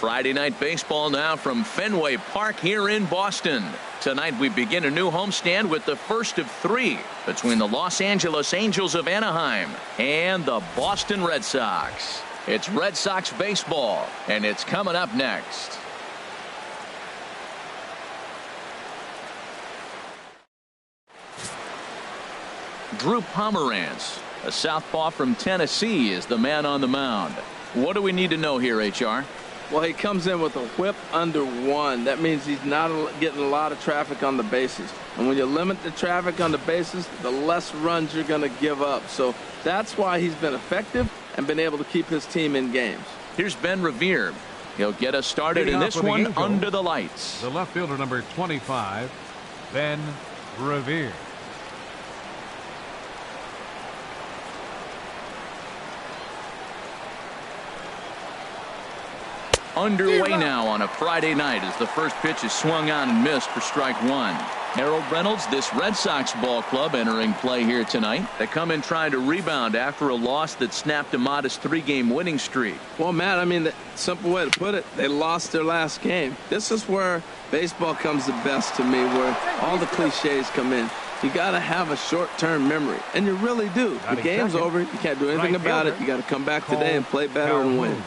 Friday night baseball now from Fenway Park here in Boston. Tonight we begin a new homestand with the first of three between the Los Angeles Angels of Anaheim and the Boston Red Sox. It's Red Sox baseball, and it's coming up next. Drew Pomerantz, a southpaw from Tennessee, is the man on the mound. What do we need to know here, HR? Well, he comes in with a whip under 1. That means he's not getting a lot of traffic on the bases. And when you limit the traffic on the bases, the less runs you're going to give up. So that's why he's been effective and been able to keep his team in games. Here's Ben Revere. He'll get us started in this one under the lights. The left fielder, number 25, Ben Revere. Underway now on a Friday night as the first pitch is swung on and missed for strike one. Harold Reynolds, this Red Sox ball club entering play here tonight. They come in trying to rebound after a loss that snapped a modest 3-game winning streak. Well, Matt, I mean, the simple way to put it, they lost their last game. This is where baseball comes the best to me, where all the cliches come in. You got to have a short-term memory, and you really do. The game's over. You can't do anything about it. You got to come back today and play better and win.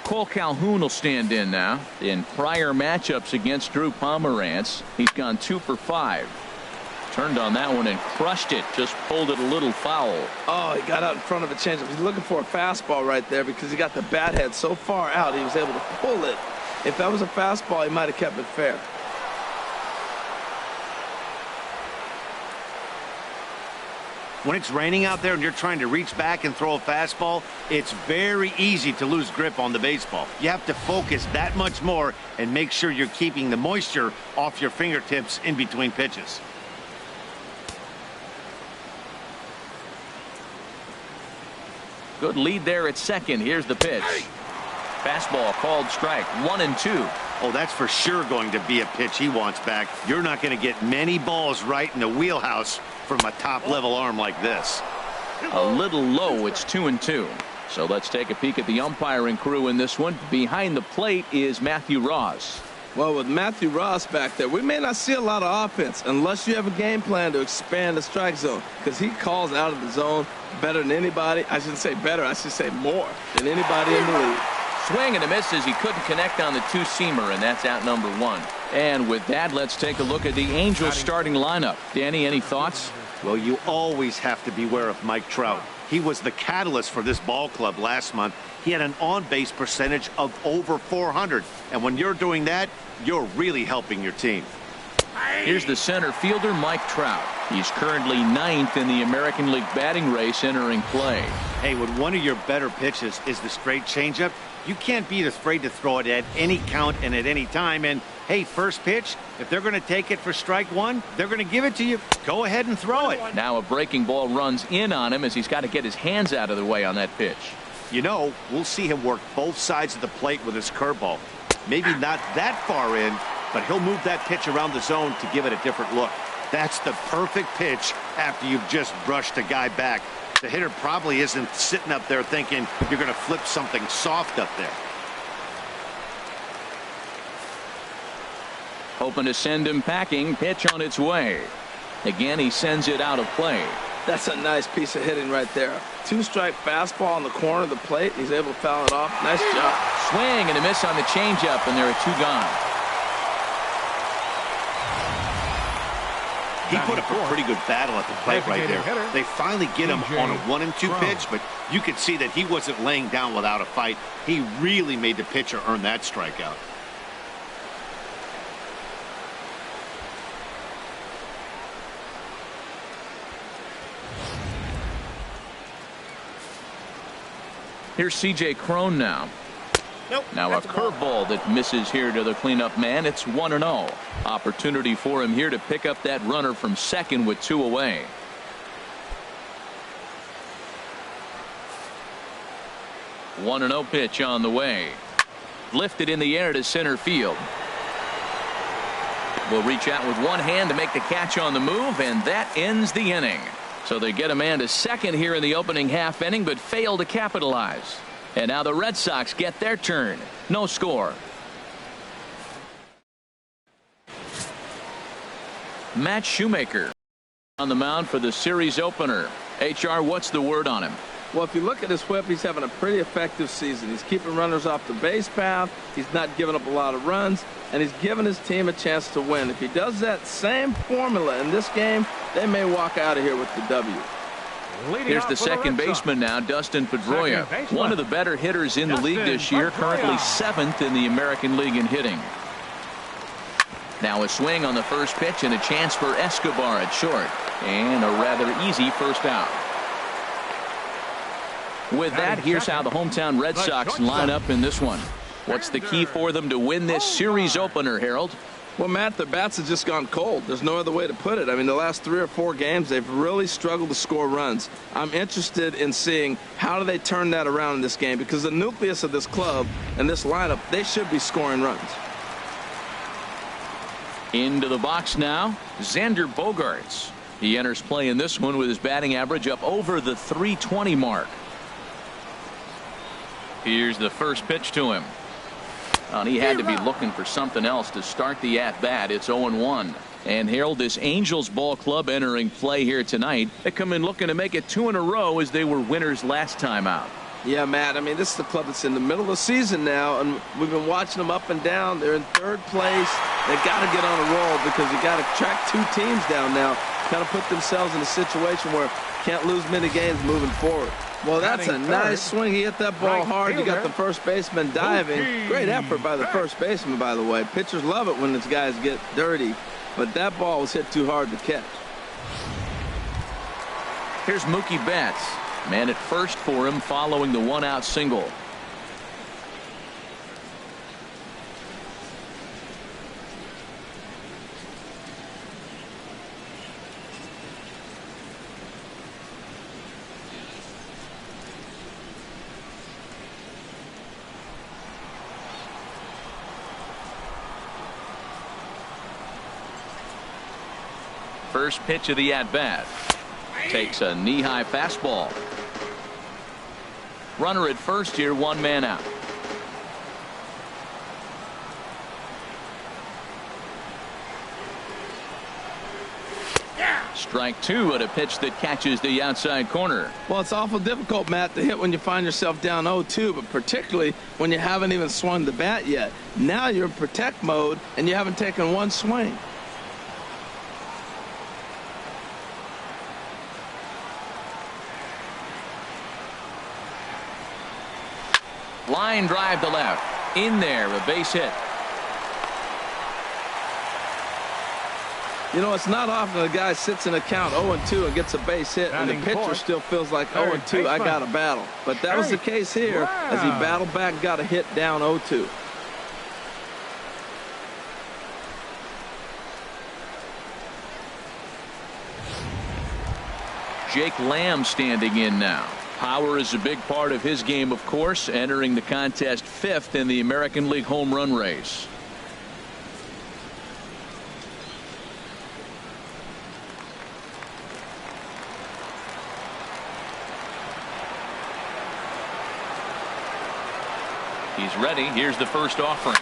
Cole Calhoun will stand in now. In prior matchups against Drew Pomerantz, he's gone 2 for 5. Turned on that one and crushed it. Just pulled it a little foul. Oh, he got out in front of a changeup. He's looking for a fastball right there because he got the bat head so far out he was able to pull it. If that was a fastball, he might have kept it fair. When it's raining out there and you're trying to reach back and throw a fastball, it's very easy to lose grip on the baseball. You have to focus that much more and make sure you're keeping the moisture off your fingertips in between pitches. Good lead there at second. Here's the pitch. Fastball called strike 1-2. Oh, that's for sure going to be a pitch he wants back. You're not going to get many balls right in the wheelhouse from a top-level arm like this. A little low. It's 2-2. So let's take a peek at the umpiring crew in this one. Behind the plate is Matthew Ross. Well, with Matthew Ross back there, we may not see a lot of offense unless you have a game plan to expand the strike zone, because he calls out of the zone better than anybody. I shouldn't say better. I should say more than anybody in the league. Swing and a miss as he couldn't connect on the two-seamer, and that's out number 1. And with that, let's take a look at the Angels starting lineup. Danny, any thoughts? Well, you always have to beware of Mike Trout. He was the catalyst for this ball club last month. He had an on-base percentage of over 400. And when you're doing that, you're really helping your team. Here's the center fielder, Mike Trout. He's currently 9th in the American League batting race entering play. Hey, when one of your better pitches is the straight changeup, you can't be afraid to throw it at any count and at any time. And, hey, first pitch, if they're going to take it for strike one, they're going to give it to you. Go ahead and throw it. Now a breaking ball runs in on him as he's got to get his hands out of the way on that pitch. You know, we'll see him work both sides of the plate with his curveball. Maybe not that far in, but he'll move that pitch around the zone to give it a different look. That's the perfect pitch after you've just brushed a guy back. The hitter probably isn't sitting up there thinking you're going to flip something soft up there. Hoping to send him packing. Pitch on its way. Again, he sends it out of play. That's a nice piece of hitting right there. 2-strike fastball on the corner of the plate. He's able to foul it off. Nice job. Swing and a miss on the changeup, and there are 2 gone. He put up a pretty good battle at the plate right there. They finally get him on a 1-2 pitch, but you could see that he wasn't laying down without a fight. He really made the pitcher earn that strikeout. Here's C.J. Cron now. Now a curveball that misses here to the cleanup man. It's 1-0. Opportunity for him here to pick up that runner from second with 2 away. One 1-0 pitch on the way. Lifted in the air to center field. Will reach out with one hand to make the catch on the move, and that ends the inning. So they get a man to second here in the opening half inning, but fail to capitalize. And now the Red Sox get their turn. No score. Matt Shoemaker on the mound for the series opener. HR, what's the word on him? Well, if you look at his whip, he's having a pretty effective season. He's keeping runners off the base path. He's not giving up a lot of runs, and he's giving his team a chance to win. If he does that same formula in this game, they may walk out of here with the W. Here's the second baseman now, Dustin Pedroia. One of the better hitters in the league this year, currently 7th in the American League in hitting. Now a swing on the first pitch and a chance for Escobar at short. And a rather easy first out. With that, here's how the hometown Red Sox line up in this one. What's the key for them to win this series opener, Harold? Well, Matt, their bats have just gone cold. There's no other way to put it. I mean, the last 3 or 4 games, they've really struggled to score runs. I'm interested in seeing how do they turn that around in this game, because the nucleus of this club and this lineup, they should be scoring runs. Into the box now, Xander Bogaerts. He enters play in this one with his batting average up over the .320 mark. Here's the first pitch to him. And he had to be looking for something else to start the at-bat. It's 0-1. And Harold, this Angels ball club entering play here tonight. They come in looking to make it 2 in a row as they were winners last time out. Yeah, Matt, I mean, this is the club that's in the middle of the season now, and we've been watching them up and down. They're in 3rd place. They've got to get on a roll because you got to track 2 teams down now, kind of put themselves in a situation where can't lose many games moving forward. Well, that's a nice swing. He hit that ball hard. You got the first baseman diving. Great effort by the first baseman, by the way. Pitchers love it when these guys get dirty, but that ball was hit too hard to catch. Here's Mookie Betts. Man at first for him following the 1-out single. First pitch of the at-bat. Takes a knee-high fastball. Runner at first here, 1 man out. Strike 2 at a pitch that catches the outside corner. Well, it's awful difficult, Matt, to hit when you find yourself down 0-2, but particularly when you haven't even swung the bat yet. Now you're in protect mode, and you haven't taken 1 swing. Line drive to left. In there, a base hit. You know, it's not often a guy sits in a count 0-2 and gets a base hit, and the pitcher still feels like 0-2, I got a battle. But that was the case here as he battled back and got a hit down 0-2. Jake Lamb standing in now. Power is a big part of his game, of course, entering the contest 5th in the American League home run race. He's ready. Here's the first offering.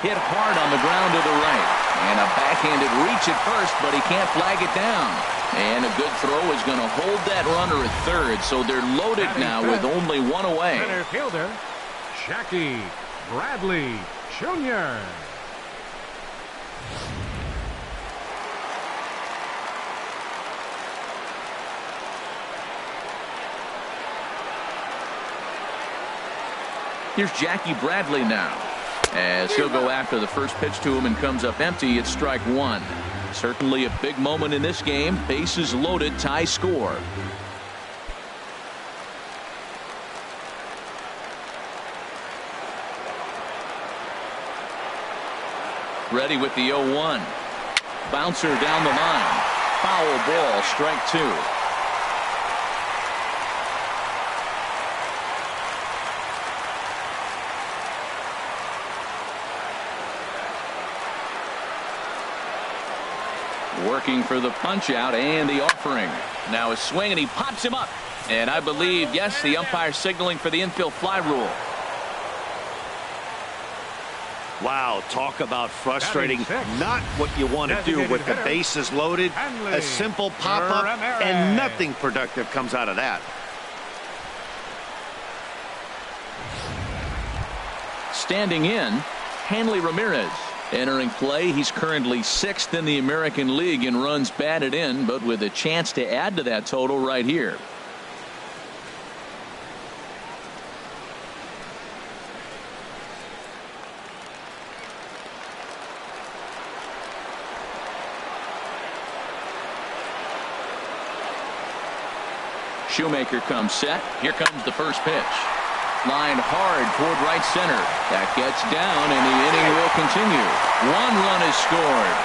Hit hard on the ground to the right. And a backhanded reach at first, but he can't flag it down. And a good throw is going to hold that runner at third, so they're loaded now with only 1 away. Center fielder, Jackie Bradley Jr. Here's Jackie Bradley now, as he'll go after the first pitch to him and comes up empty. It's strike 1. Certainly a big moment in this game. Bases loaded, tie score. Ready with the 0-1. Bouncer down the line. Foul ball, strike 2. Working for the punch out and the offering. Now a swing and he pops him up. And I believe, yes, the umpire signaling for the infield fly rule. Wow, talk about frustrating. Not what you want to do with the bases loaded. A simple pop-up and nothing productive comes out of that. Standing in, Hanley Ramirez. Entering play, he's currently 6th in the American League in runs batted in, but with a chance to add to that total right here. Shoemaker comes set. Here comes the first pitch. Lined hard toward right center. That gets down, and the inning will continue. 1 run is scored.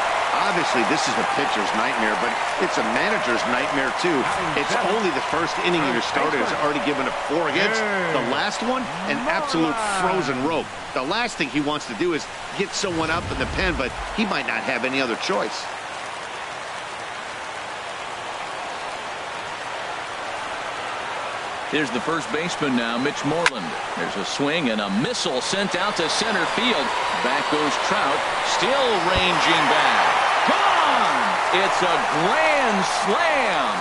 Obviously, this is the pitcher's nightmare, but it's a manager's nightmare, too. It's only the first inning your starter has already given up 4 hits. The last one, an absolute frozen rope. The last thing he wants to do is get someone up in the pen, but he might not have any other choice. Here's the first baseman now, Mitch Moreland. There's a swing and a missile sent out to center field. Back goes Trout, still ranging back. Gone! It's a grand slam.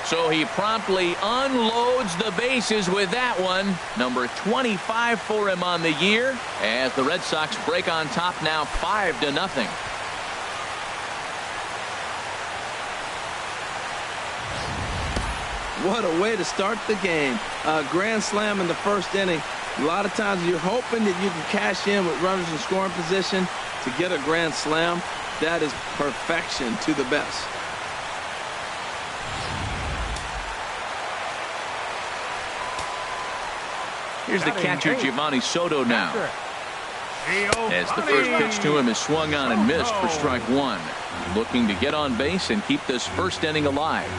So he promptly unloads the bases with that one. Number 25 for him on the year, as the Red Sox break on top now 5-0. What a way to start the game. A grand slam in the first inning. A lot of times you're hoping that you can cash in with runners in scoring position to get a grand slam. That is perfection to the best. Here's the catcher, Giovanni Soto now. As the first pitch to him is swung on and missed for strike 1. Looking to get on base and keep this first inning alive.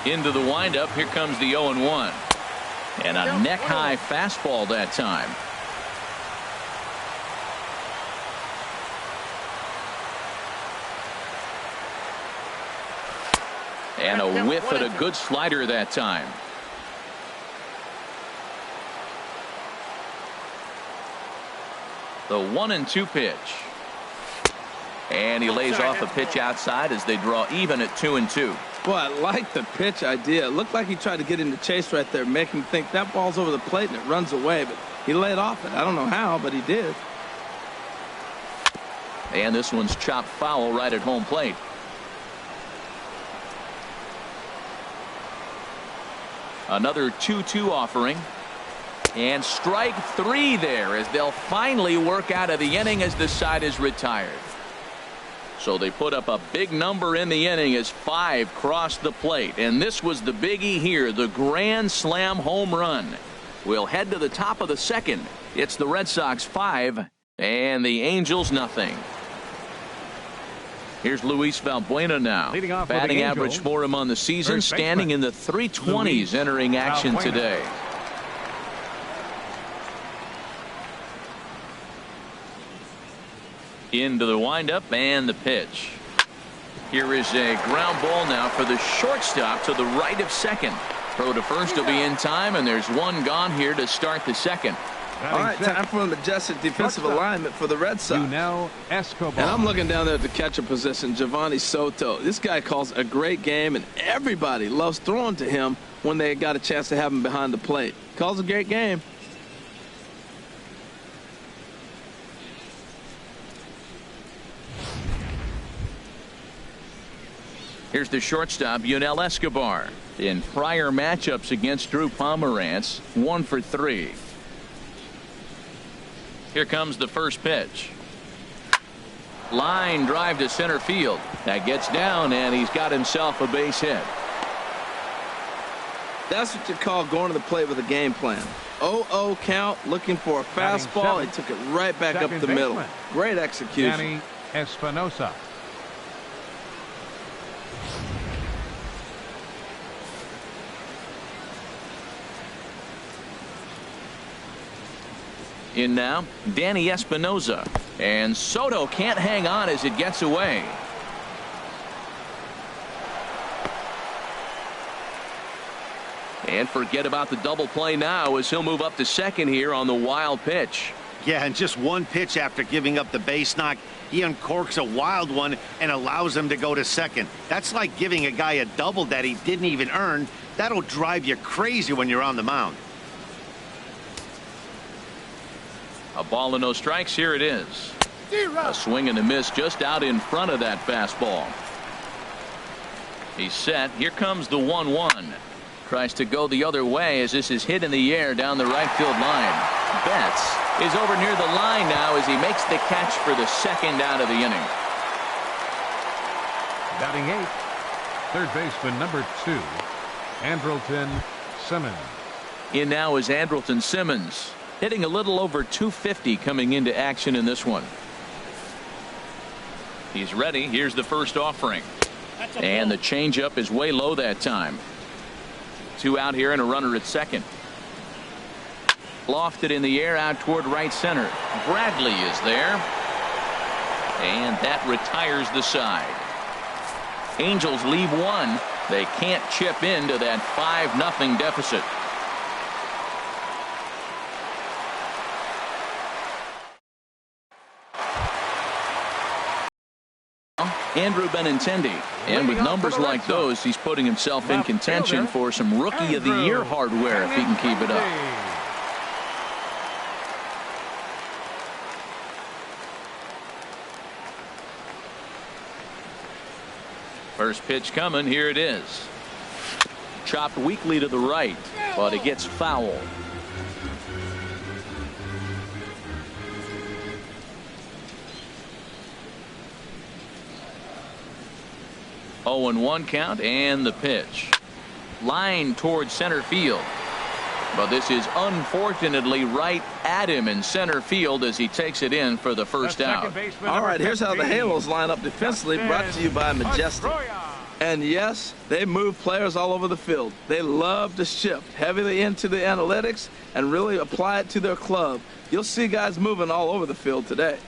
Into the windup. Here comes the 0-1. And a neck-high fastball that time. And a whiff at a good slider that time. The 1-2 pitch. And he lays off a pitch outside as they draw even at 2-2. Boy, I like the pitch idea. It looked like he tried to get in the chase right there, make him think that ball's over the plate and it runs away, but he laid off it. I don't know how, but he did. And this one's chopped foul right at home plate. Another 2-2 offering. And strike 3 there as they'll finally work out of the inning as the side is retired. So they put up a big number in the inning as 5 crossed the plate. And this was the biggie here, the grand slam home run. We'll head to the top of the second. It's the Red Sox 5 and the Angels nothing. Here's Luis Valbuena now. Batting average for him on the season, standing in the 320s entering action today. Into the windup and the pitch. Here is a ground ball now for the shortstop to the right of second. Throw to first will be in time, and there's one gone here to start the second. All right, time for an adjusted defensive alignment for the Red Sox. And I'm looking down there at the catcher position, Giovanni Soto. This guy calls a great game, and everybody loves throwing to him when they got a chance to have him behind the plate. Calls a great game. Here's the shortstop, Yunel Escobar. In prior matchups against Drew Pomerantz, 1 for 3. Here comes the first pitch. Line drive to center field. That gets down, and he's got himself a base hit. That's what you call going to the plate with a game plan. 0-0 count, looking for a fastball. He took it right back up the middle. Great execution. Danny Espinosa. In now, Danny Espinoza. And Soto can't hang on as it gets away. And forget about the double play now as he'll move up to second here on the wild pitch. Yeah, and just one pitch after giving up the base knock, he uncorks a wild one and allows him to go to second. That's like giving a guy a double that he didn't even earn. That'll drive you crazy when you're on the mound. A ball and no strikes. Here it is. A swing and a miss just out in front of that fastball. He's set. Here comes the 1-1. Tries to go the other way as this is hit in the air down the right field line. Betts is over near the line now as he makes the catch for the second out of the inning. Batting eighth, third baseman number 2, Andrelton Simmons. In now is Andrelton Simmons, hitting a little over 250 coming into action in this one. He's ready. Here's the first offering. And the changeup is way low that time. 2 out here and a runner at second. Lofted in the air out toward right center. Bradley is there. And that retires the side. Angels leave one. They can't chip into that 5-0 deficit. Andrew Benintendi. And with numbers like those, he's putting himself in contention for some Rookie of the Year hardware if he can keep it up. First pitch coming. Here it is. Chopped weakly to the right, but it gets foul. Oh, 0-1 count and the pitch. Line towards center field. But this is unfortunately right at him in center field as he takes it in for the first out. All right, here's how the Halos line up defensively, brought to you by Majestic. And yes, they move players all over the field. They love to shift heavily into the analytics and really apply it to their club. You'll see guys moving all over the field today.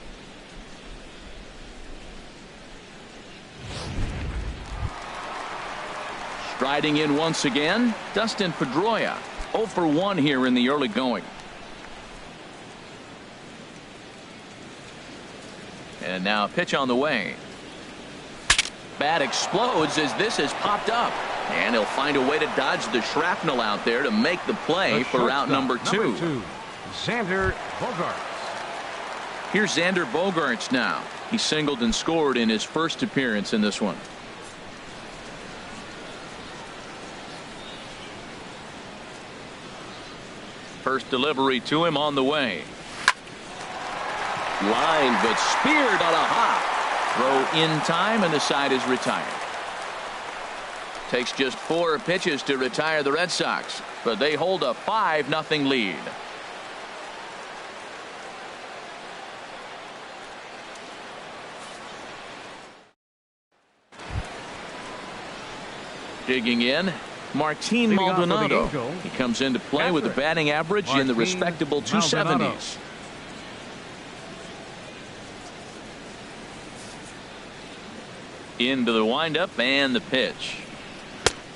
Striding in once again, Dustin Pedroia. 0 for 1 here in the early going. And now a pitch on the way. Bat explodes as this has popped up. And he'll find a way to dodge the shrapnel out there to make the play for out number 2. Xander Bogaerts. Here's Xander Bogaerts now. He singled and scored in his first appearance in this one. First delivery to him on the way. Line, but speared on a hop. Throw in time, and the side is retired. Takes just 4 pitches to retire the Red Sox, but they hold a 5-0 lead. Digging in, Martin Maldonado. He comes into play with a batting average in the respectable 270s. Into the windup and the pitch.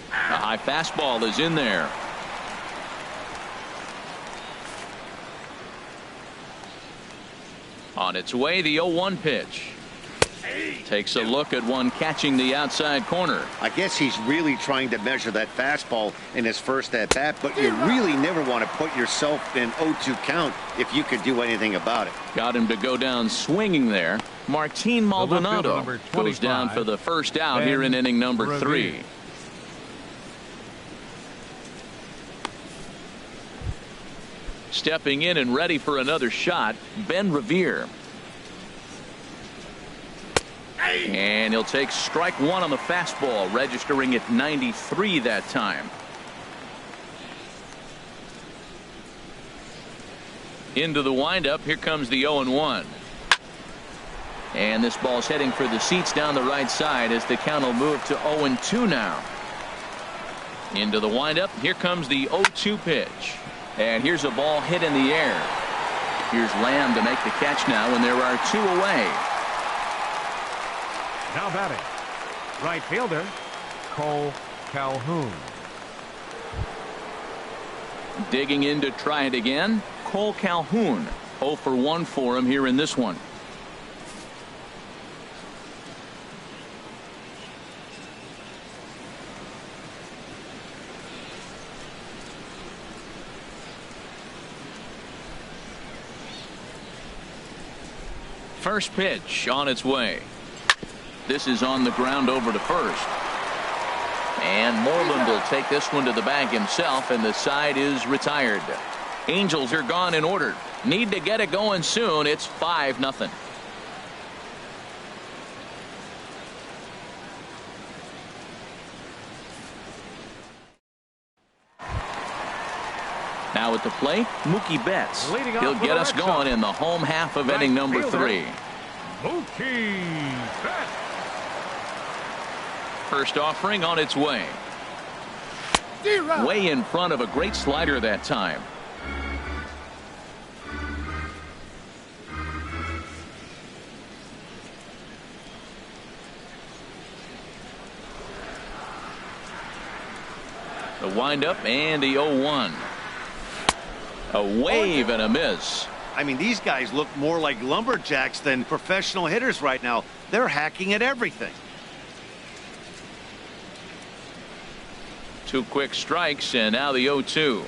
A high fastball is in there. On its way, the 0-1 pitch. Takes a look at one catching the outside corner. I guess he's really trying to measure that fastball in his first at bat, but you really never want to put yourself in 0-2 count if you could do anything about it. Got him to go down swinging there. Martin Maldonado goes down for the first out here in inning number 3. Stepping in and ready for another shot, Ben Revere. And he'll take strike 1 on the fastball, registering at 93 that time. Into the windup. Here comes the 0-1. And this ball's heading for the seats down the right side as the count will move to 0-2 now. Into the windup. Here comes the 0-2 pitch. And here's a ball hit in the air. Here's Lamb to make the catch now, and there are 2 away. Now batting, right fielder, Cole Calhoun. Digging in to try it again, Cole Calhoun. 0 for 1 for him here in this one. First pitch on its way. This is on the ground over to first. And Moreland will take this one to the bag himself, and the side is retired. Angels are gone in order. Need to get it going soon. It's 5-0. Now at the plate, Mookie Betts. He'll get us going in the home half of inning number 3. Mookie Betts. First offering on its way. Way in front of a great slider that time. The windup and the 0-1. A wave and a miss. I mean, these guys look more like lumberjacks than professional hitters right now. They're hacking at everything. 2 quick strikes, and now the 0-2.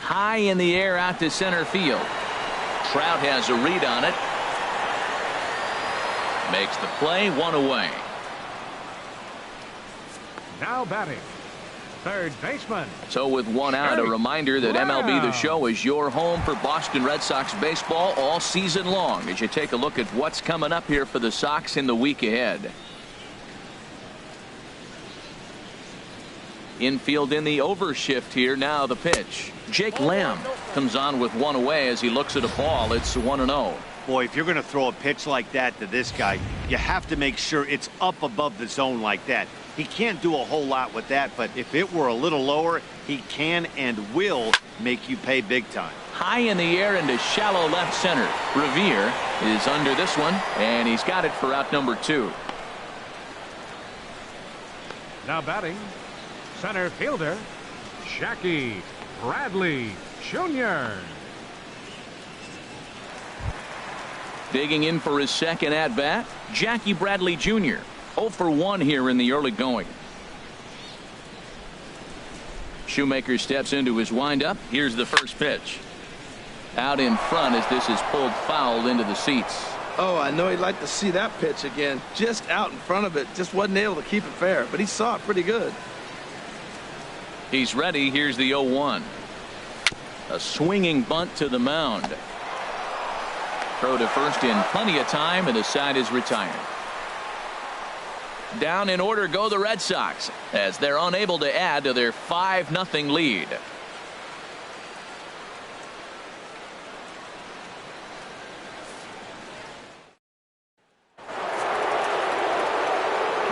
High in the air out to center field. Trout has a read on it. Makes the play, 1 away. Now batting, third baseman. So with 1 out, a reminder that MLB The Show is your home for Boston Red Sox baseball all season long as you take a look at what's coming up here for the Sox in the week ahead. Infield in the overshift here. Now the pitch. Jake Lamb comes on with 1 away as he looks at a ball. It's 1-0. Boy, if you're going to throw a pitch like that to this guy, you have to make sure it's up above the zone like that. He can't do a whole lot with that, but if it were a little lower, he can and will make you pay big time. High in the air into shallow left center. Revere is under this one, and he's got it for out number 2. Now batting, center fielder, Jackie Bradley Jr. Digging in for his second at bat, Jackie Bradley Jr. 0 for 1 here in the early going. Shoemaker steps into his windup. Here's the first pitch. Out in front as this is pulled foul into the seats. Oh, I know he'd like to see that pitch again. Just out in front of it. Just wasn't able to keep it fair, but he saw it pretty good. He's ready. Here's the 0-1. A swinging bunt to the mound. Throw to first in plenty of time, and the side is retired. Down in order go the Red Sox as they're unable to add to their 5-0 lead.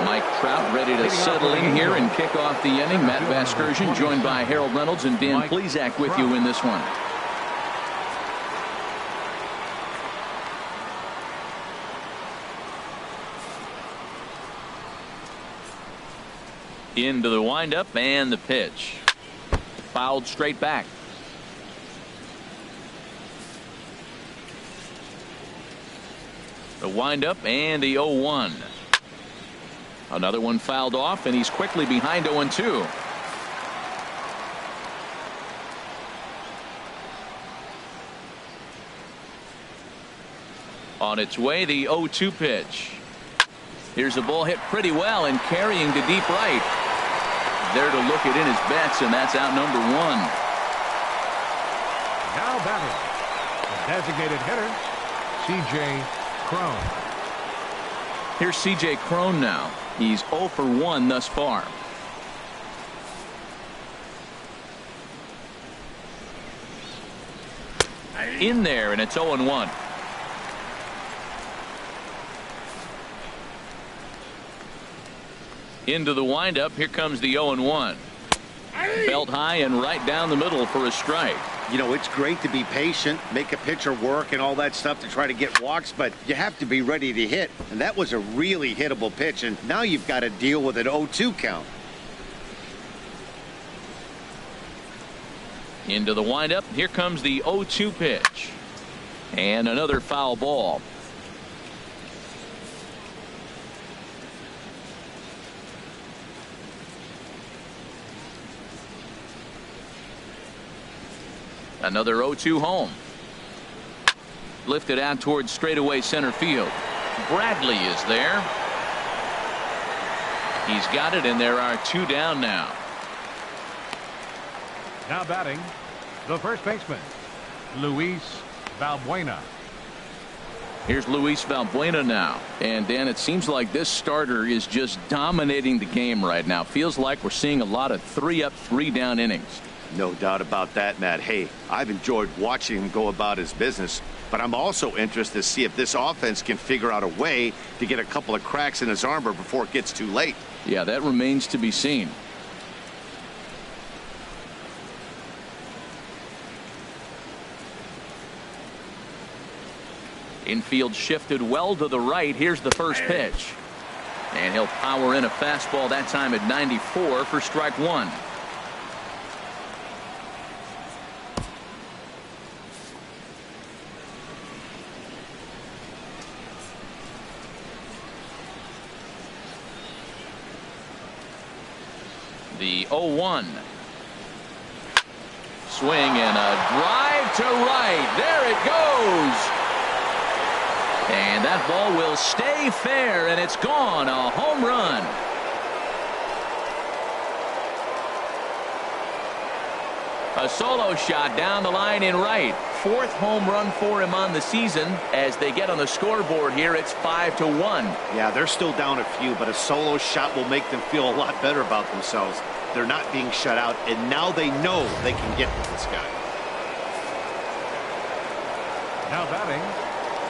Mike Trout ready to settle in here and kick off the inning. Matt Vasgersian joined by Harold Reynolds and Dan Plesac with you in this one. Into the windup and the pitch. Fouled straight back. The windup and the 0-1. Another one fouled off, and he's quickly behind 0-2. On its way, the 0-2 pitch. Here's a ball hit pretty well and carrying to deep right. There to look it in his bets, and that's out number 1. Now batting, the designated hitter, C.J. Cron. Here's C.J. Cron now. He's 0 for 1 thus far. In there, and it's 0-1. Into the windup. Here comes the 0-1. Belt high and right down the middle for a strike. You know, it's great to be patient, make a pitcher work and all that stuff to try to get walks, but you have to be ready to hit. And that was a really hittable pitch, and now you've got to deal with an 0-2 count. Into the windup. Here comes the 0-2 pitch. And another foul ball. Another 0-2 home. Lifted out towards straightaway center field. Bradley is there. He's got it, and there are 2 down now. Now batting, the first baseman, Luis Valbuena. Here's Luis Valbuena now. And Dan, it seems like this starter is just dominating the game right now. Feels like we're seeing a lot of 3-up, 3-down innings. No doubt about that, Matt. Hey, I've enjoyed watching him go about his business, but I'm also interested to see if this offense can figure out a way to get a couple of cracks in his armor before it gets too late. Yeah, that remains to be seen. Infield shifted well to the right. Here's the first pitch. And he'll power in a fastball, that time at 94 for strike 1. The 0-1. Swing and a drive to right. There it goes. And that ball will stay fair, and it's gone. A home run. A solo shot down the line in right. 4th home run for him on the season. As they get on the scoreboard here, it's 5-1. Yeah, they're still down a few, but a solo shot will make them feel a lot better about themselves. They're not being shut out, and now they know they can get to this guy. Now batting,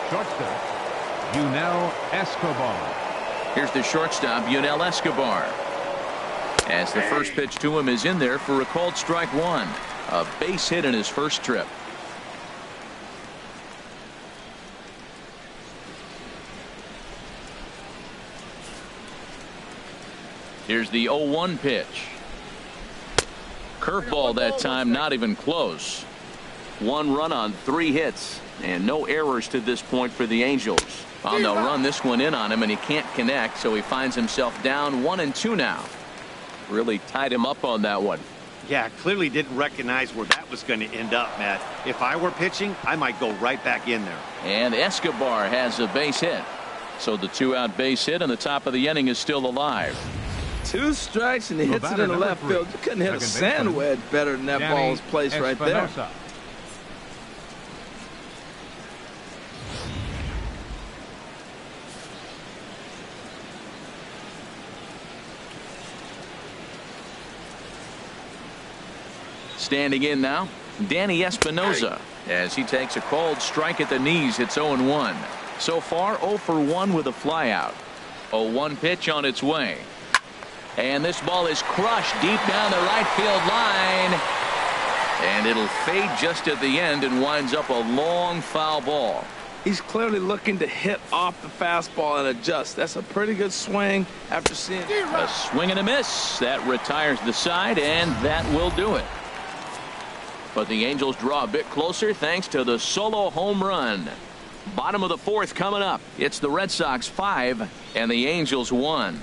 shortstop, Yunel Escobar. Here's the shortstop, Yunel Escobar. As the first pitch to him is in there for a called strike 1. A base hit in his first trip. Here's the 0-1 pitch. Curveball that time, not even close. 1 run on 3 hits, and no errors to this point for the Angels. Well, they'll run this one in on him, and he can't connect, so he finds himself down 1-2 now. Really tied him up on that one. Yeah, clearly didn't recognize where that was going to end up, Matt. If I were pitching, I might go right back in there. And Escobar has a base hit. So the 2-out base hit, and the top of the inning is still alive. 2 strikes, and he hits it in the left field. You couldn't hit a sand wedge better than that ball was placed right there. Standing in now, Danny Espinoza, as he takes a called strike at the knees. It's 0-1. So far 0 for 1 with a flyout. 0-1 pitch on its way. And this ball is crushed deep down the right field line. And it'll fade just at the end and winds up a long foul ball. He's clearly looking to hit off the fastball and adjust. That's a pretty good swing after seeing a swing and a miss. That retires the side, and that will do it. But the Angels draw a bit closer thanks to the solo home run. Bottom of the 4th coming up. It's the Red Sox 5 and the Angels 1.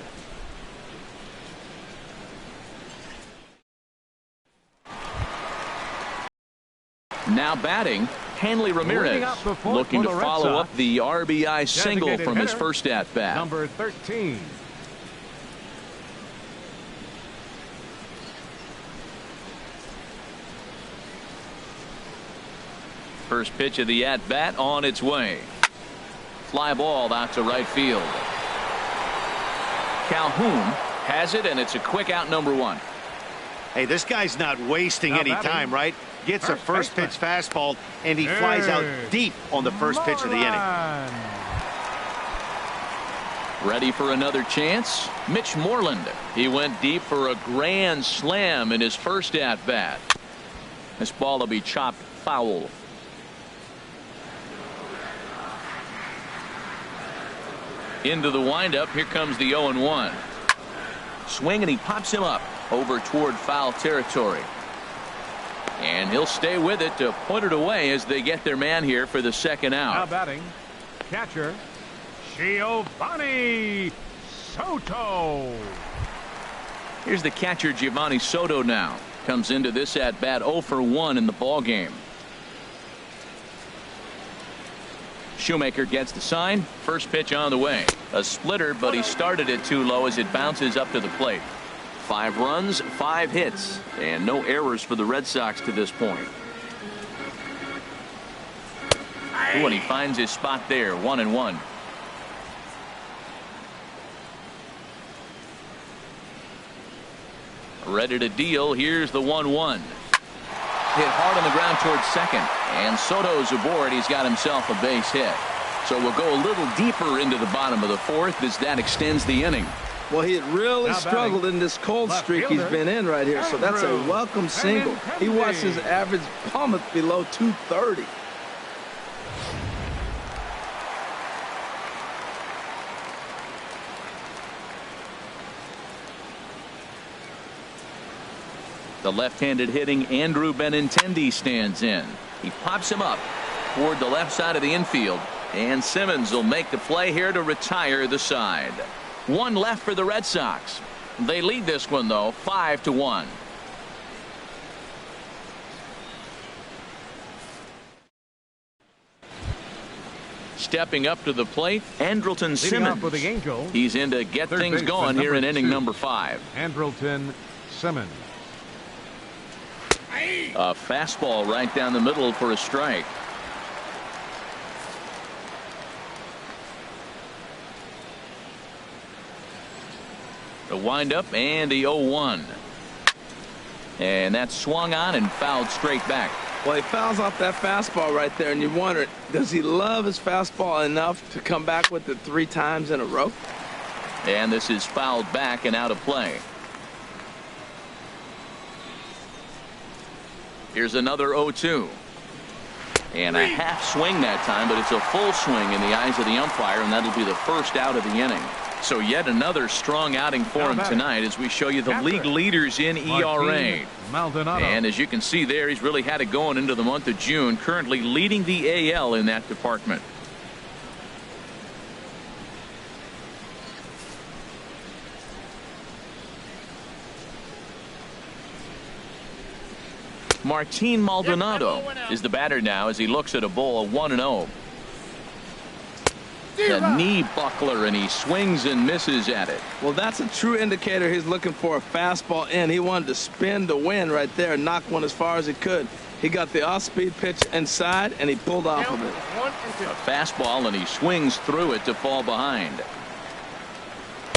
Now batting, Hanley Ramirez, looking to follow up the RBI single from his first at bat. Number 13. First pitch of the at bat on its way. Fly ball out to right field. Calhoun has it, and it's a quick out, number 1. Hey, this guy's not wasting any time, right? Gets a first pitch fastball, and he flies out deep on the first pitch of the inning. Ready for another chance? Mitch Moreland. He went deep for a grand slam in his first at bat. This ball will be chopped foul. Into the windup. Here comes the 0-1. Swing, and he pops him up over toward foul territory. And he'll stay with it to put it away as they get their man here for the second out. Now batting, catcher, Giovanni Soto. Here's the catcher, Giovanni Soto now. Comes into this at bat 0 for 1 in the ball game. Shoemaker gets the sign. First pitch on the way. A splitter, but he started it too low as it bounces up to the plate. 5 runs, 5 hits, and no errors for the Red Sox to this point. Ooh, and he finds his spot there, 1-1. Ready to deal. Here's the 1-1. Hit hard on the ground towards second, and Soto's aboard. He's got himself a base hit. So we'll go a little deeper into the bottom of the 4th as that extends the inning. Well, he had really struggled in this cold streak he's been in right here, so that's a welcome single. He watched his average plummet below 230. The left-handed hitting Andrew Benintendi stands in. He pops him up toward the left side of the infield, and Simmons will make the play here to retire the side. 1 left for the Red Sox. They lead this one, though, 5-1. Stepping up to the plate, Andrelton Simmons. For the Angels, he's in to get things going here in inning number 5. Andrelton Simmons. A fastball right down the middle for a strike. The windup and the 0-1. And that's swung on and fouled straight back. Well, he fouls off that fastball right there, and you wonder, does he love his fastball enough to come back with it 3 times in a row? And this is fouled back and out of play. Here's another 0-2. And a half swing that time, but it's a full swing in the eyes of the umpire, and that'll be the first out of the inning. So yet another strong outing for him tonight as we show you the league leaders in ERA. And as you can see there, he's really had it going into the month of June, currently leading the AL in that department. Martin Maldonado is the batter now as he looks at a bowl of 1-0. The knee buckler, and he swings and misses at it. Well, that's a true indicator he's looking for a fastball in. He wanted to spin the wind right there and knock one as far as he could. He got the off-speed pitch inside, and he pulled off of it. A fastball, and he swings through it to fall behind.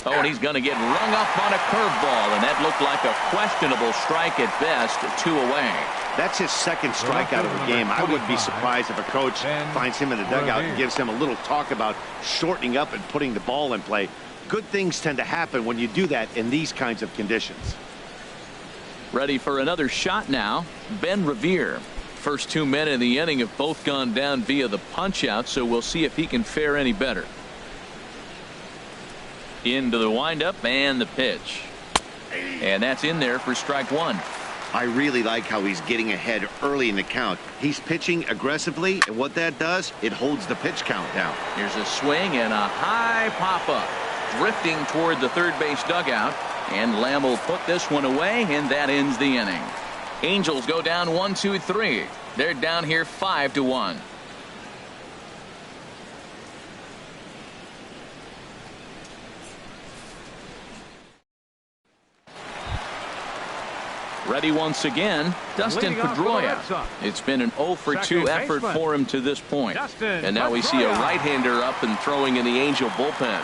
Oh, and he's going to get rung up on a curveball, and that looked like a questionable strike at best, 2 away. That's his second strikeout of the game. I wouldn't be surprised if a coach finds him in the dugout and gives him a little talk about shortening up and putting the ball in play. Good things tend to happen when you do that in these kinds of conditions. Ready for another shot now, Ben Revere. First 2 men in the inning have both gone down via the punch-out, so we'll see if he can fare any better. Into the windup and the pitch. And that's in there for strike 1. I really like how he's getting ahead early in the count. He's pitching aggressively, and what that does, it holds the pitch count down. Here's a swing and a high pop-up. Drifting toward the third base dugout, and Lamb will put this one away, and that ends the inning. Angels go down 1-2-3. They're down here 5-1. Ready once again, Dustin Pedroia. It's been an 0 for 2 effort for him to this point. And now we see a right-hander up and throwing in the Angel bullpen.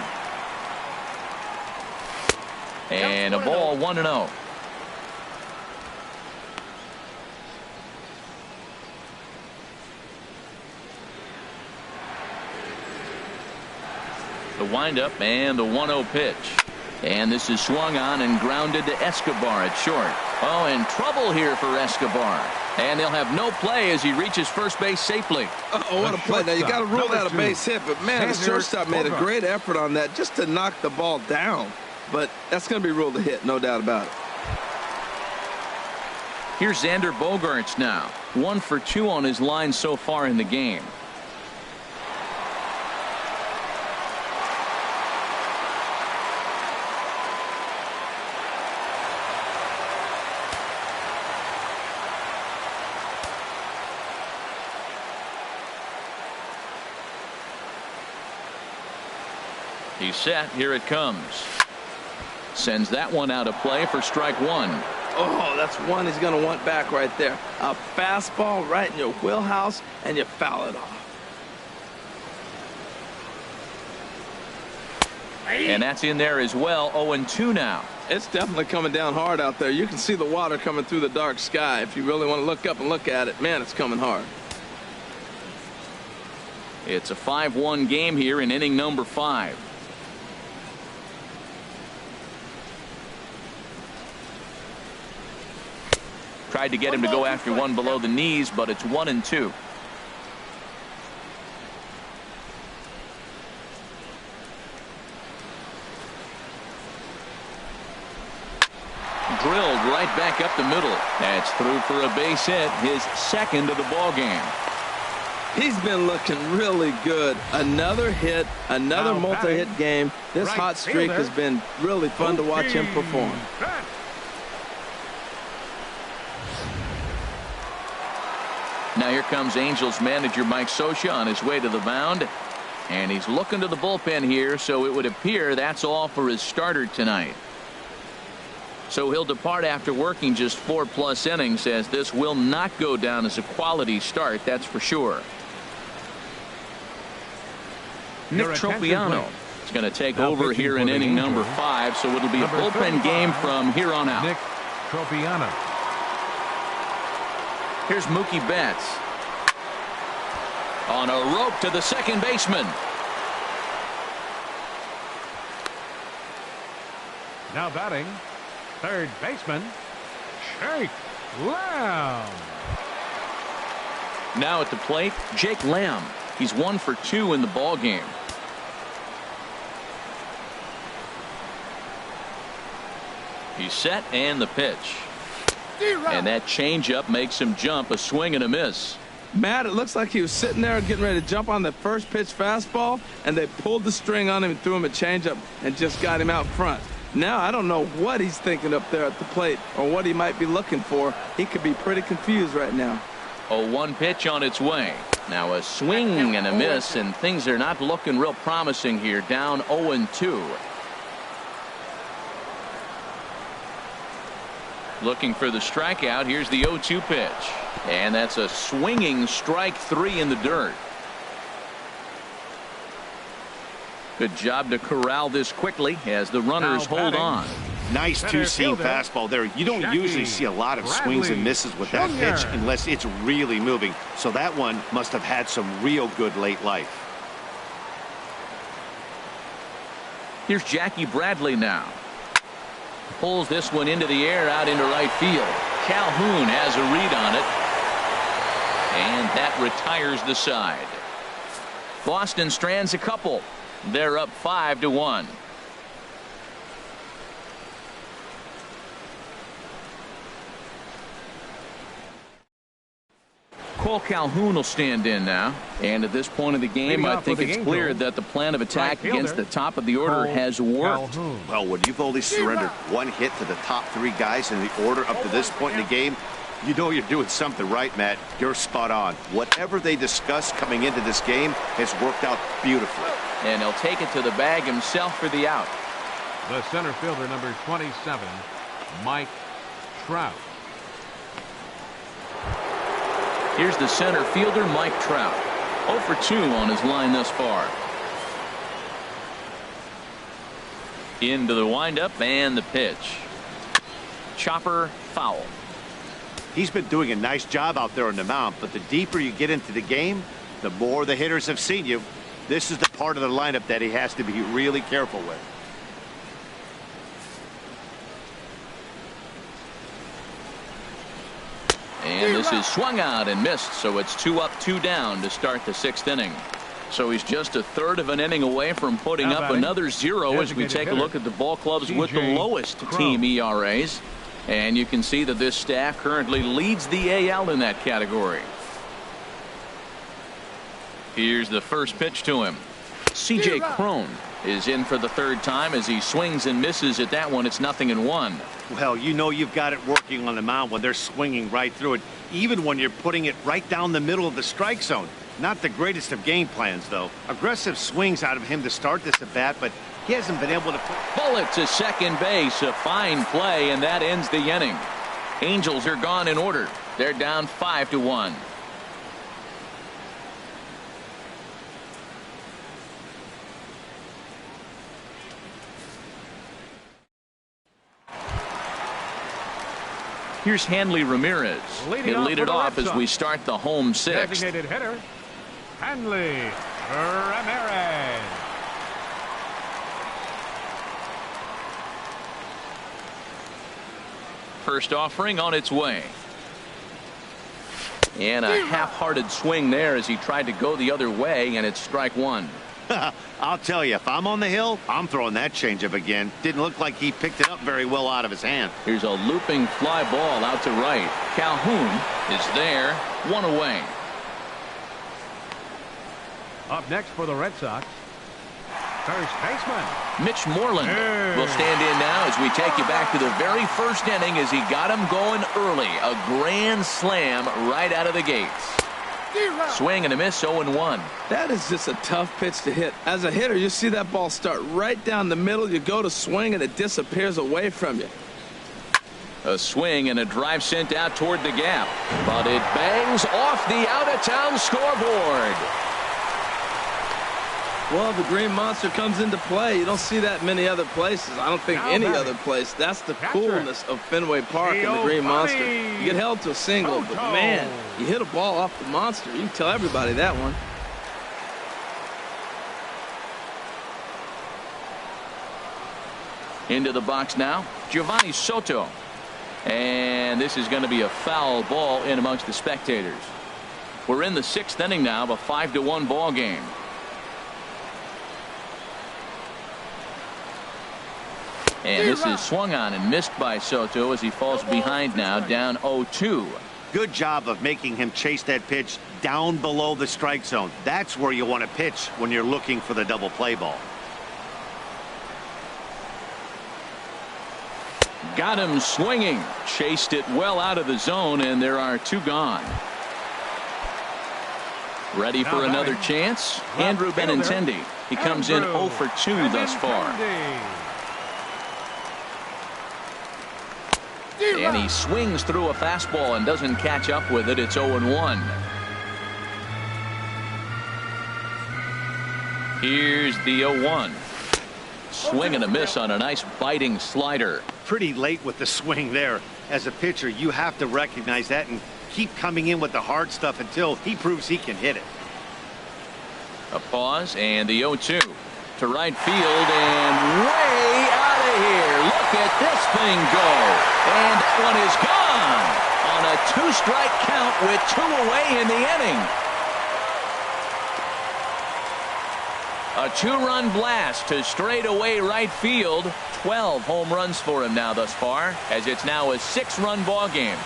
And a ball, 1-0. The windup and the 1-0 pitch. And this is swung on and grounded to Escobar at short. Oh, and trouble here for Escobar. And they'll have no play as he reaches first base safely. Oh, what a play. Now, you got to rule out a base hit, but, man, the shortstop made a great effort on that just to knock the ball down. But that's going to be ruled a hit, no doubt about it. Here's Xander Bogaerts now. 1 for 2 on his line so far in the game. He's set. Here it comes. Sends that one out of play for strike 1. Oh, that's one he's going to want back right there. A fastball right in your wheelhouse, and you foul it off. And that's in there as well. 0-2 now. It's definitely coming down hard out there. You can see the water coming through the dark sky. If you really want to look up and look at it, man, it's coming hard. It's a 5-1 game here in inning number 5. Tried to get him to go after one below the knees, but it's 1-2. Drilled right back up the middle. That's through for a base hit, his second of the ball game. He's been looking really good. Another hit, another multi-hit game. This hot streak has been really fun to watch him perform. Now here comes Angels manager Mike Scioscia on his way to the mound. And he's looking to the bullpen here, so it would appear that's all for his starter tonight. So he'll depart after working just 4+ innings, as this will not go down as a quality start, that's for sure. Nick Tropiano is going to take over here in inning number 5, so it'll be a bullpen game from here on out. Nick Tropiano. Here's Mookie Betts. On a rope to the second baseman. Now batting, third baseman, Jake Lamb. Now at the plate, Jake Lamb. He's 1 for 2 in the ball game. He's set, and the pitch. And that changeup makes him jump. A swing and a miss. Matt, it looks like he was sitting there getting ready to jump on the first pitch fastball, and they pulled the string on him and threw him a changeup and just got him out front. Now I don't know what he's thinking up there at the plate or what he might be looking for. He could be pretty confused right now. A 1 pitch on its way. Now a swing and a miss, and things are not looking real promising here. Down 0-2. Looking for the strikeout. Here's the 0-2 pitch. And that's a swinging strike 3 in the dirt. Good job to corral this quickly as the runners hold on. Nice two-seam fastball there. You don't usually see a lot of swings and misses with that pitch unless it's really moving. So that one must have had some real good late life. Here's Jackie Bradley now. Pulls this one into the air out into right field. Calhoun has a read on it. And that retires the side. Boston strands a couple. They're up 5-1. Cole Calhoun will stand in now. And at this point of the game, I think it's clear that the plan of attack against the top of the order has worked. Well, when you've only surrendered 1 hit to the top 3 guys in the order up to this point in the game, you know you're doing something right, Matt. You're spot on. Whatever they discussed coming into this game has worked out beautifully. And he'll take it to the bag himself for the out. The center fielder, number 27, Mike Trout. Here's the center fielder, Mike Trout. 0 for 2 on his line thus far. Into the windup and the pitch. Chopper foul. He's been doing a nice job out there on the mound, but the deeper you get into the game, the more the hitters have seen you. This is the part of the lineup that he has to be really careful with. And this is swung out and missed, so it's 2 up, 2 down to start the 6th inning. So he's just a third of an inning away from putting up another 0 as we take a look at the ball clubs with the lowest team ERAs. And you can see that this staff currently leads the AL in that category. Here's the first pitch to him. C.J. Cron is in for the 3rd time as he swings and misses at that one. It's 0-1. Well, you know you've got it working on the mound when they're swinging right through it, even when you're putting it right down the middle of the strike zone. Not the greatest of game plans, though. Aggressive swings out of him to start this at bat, but he hasn't been able to put... Bullet to second base. A fine play, and that ends the inning. Angels are gone in order. They're down 5-1. Here's Hanley Ramirez. He'll lead it off as we start the home 6th. Designated hitter, Hanley Ramirez. First offering on its way. And a half-hearted swing there as he tried to go the other way, and it's strike 1. I'll tell you, if I'm on the hill, I'm throwing that changeup again. Didn't look like he picked it up very well out of his hand. Here's a looping fly ball out to right. Calhoun is there, 1 away. Up next for the Red Sox, first baseman Mitch Moreland will stand in now as we take you back to the very first inning as he got him going early. A grand slam right out of the gates. Swing and a miss, 0-1. That is just a tough pitch to hit. As a hitter, you see that ball start right down the middle. You go to swing, and it disappears away from you. A swing and a drive sent out toward the gap. But it bangs off the out-of-town scoreboard. Well, the Green Monster comes into play. You don't see that many other places. I don't think any other place. That's the coolness of Fenway Park and the Green Monster. You get held to a single, but man, you hit a ball off the Monster. You can tell everybody that one. Into the box now, Giovanni Soto. And this is going to be a foul ball in amongst the spectators. We're in the 6th inning now of a 5-1 ball game. And this is swung on and missed by Soto as he falls behind now, down 0-2. Good job of making him chase that pitch down below the strike zone. That's where you want to pitch when you're looking for the double play ball. Got him swinging. Chased it well out of the zone, and there are 2 gone. Ready for another chance? Andrew Benintendi. He comes in 0 for 2 thus far. And he swings through a fastball and doesn't catch up with it. It's 0-1. Here's the 0-1. Swing and a miss on a nice biting slider. Pretty late with the swing there. As a pitcher, you have to recognize that and keep coming in with the hard stuff until he proves he can hit it. A pause and the 0-2 to right field and way out of here. Look at this thing go. And that one is gone on a 2-strike count with 2 away in the inning. A 2-run blast to straightaway right field. 12 home runs for him now thus far, as it's now a 6-run ball game.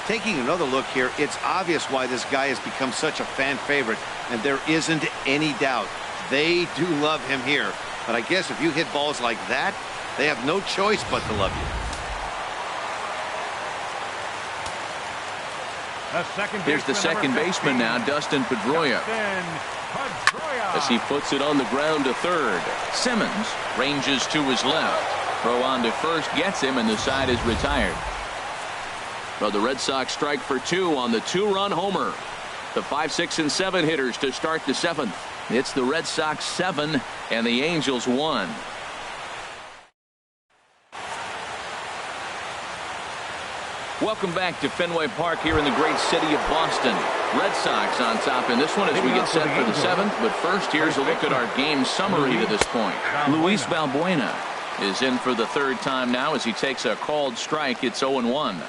Taking another look here, it's obvious why this guy has become such a fan favorite, and there isn't any doubt. They do love him here. But I guess if you hit balls like that, they have no choice but to love you. Here's the second baseman now, Dustin Pedroia. As he puts it on the ground to third. Simmons ranges to his left. Throw on to first gets him, and the side is retired. Well, the Red Sox strike for 2 on the 2-run homer. The 5, 6, and 7 hitters to start the 7th. It's the Red Sox 7 and the Angels 1. Welcome back to Fenway Park here in the great city of Boston. Red Sox on top in this one as we get set for the 7th. But first, here's a look at our game summary to this point. Luis Valbuena is in for the 3rd time now as he takes a called strike. It's 0-1.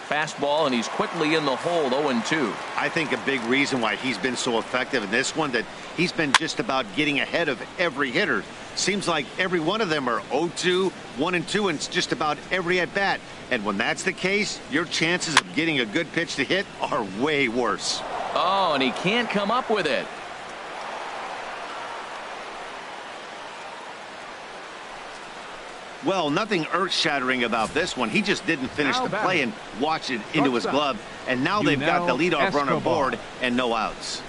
Fastball, and he's quickly in the hole, 0-2. I think a big reason why he's been so effective in this one that he's been just about getting ahead of every hitter. Seems like every one of them are 0-2, 1-2, and it's just about every at bat. And when that's the case, your chances of getting a good pitch to hit are way worse. Oh, and he can't come up with it. Well, nothing earth-shattering about this one. He just didn't finish the play and watch it into his glove. And now they've got the leadoff runner aboard and no outs.